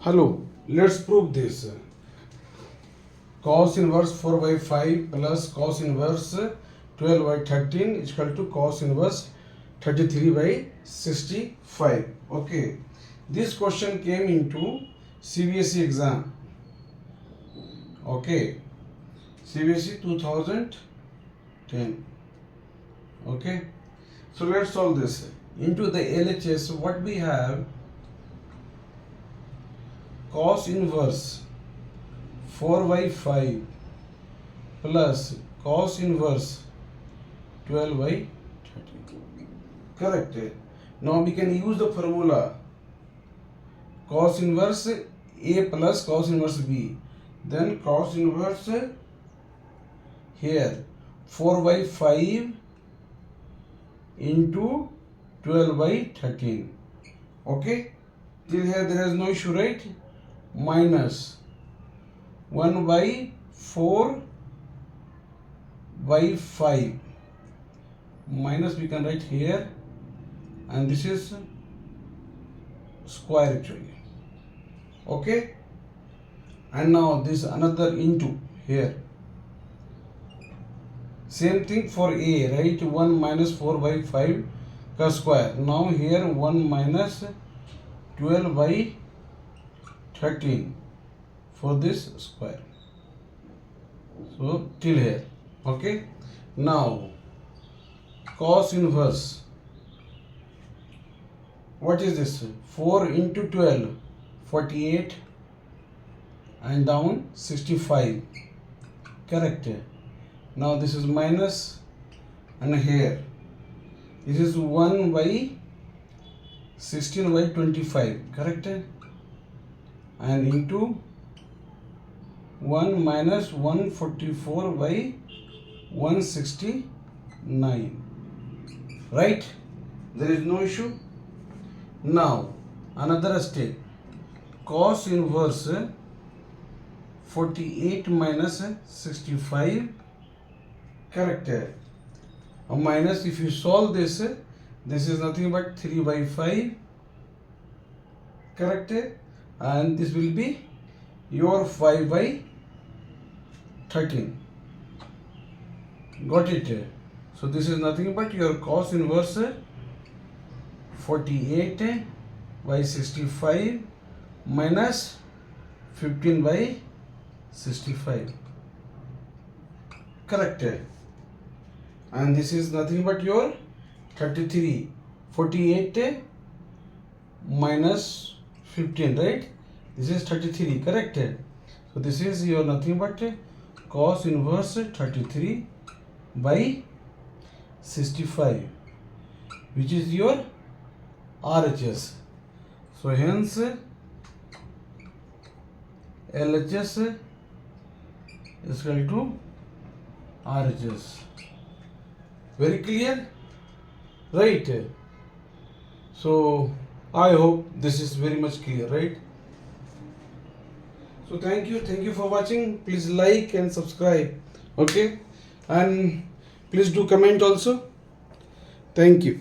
Hello, let's prove this. Cos inverse 4 by 5 plus cos inverse 12 by 13 is equal to cos inverse 33 by 65. Okay, this question came into CBSE exam. Okay, CBSE 2010. Okay, so let's solve this. Into the LHS, what we have, cos inverse 4 by 5 plus cos inverse 12 by 13. Correct. Now we can use the formula cos inverse A plus cos inverse B. Then cos inverse here 4 by 5 into 12 by 13. Okay, till here there is no issue, right? Minus 1 by 4 by 5 minus we can write here, and this is square actually. Okay, and now this another into here, same thing for A, right? 1 minus 4 by 5 ka square. Now here 1 minus 12 by 13 for this square. So till here. Okay, now cos inverse, what is this? 4 into 12, 48, and down 65. Correct. Now this is minus, and here this is 1 by 16 by 25. Correct, and into 1 minus 144 by 169. Right? There is no issue. Now another step, cos inverse 48 minus 65. Correct. A minus, if you solve this is nothing but 3 by 5. Correct, and this will be your 5 by 13. Got it? So this is nothing but your cos inverse 48 by 65 minus 15 by 65. Correct, and this is nothing but your 33. 48 minus 15, right? This is 33. Correct. So this is your nothing but cos inverse 33 by 65, which is your RHS. So hence LHS is equal to RHS. Very clear, right? So I hope this is very much clear, right? So thank you for watching. Please like and subscribe. Okay, and please do comment also. Thank you.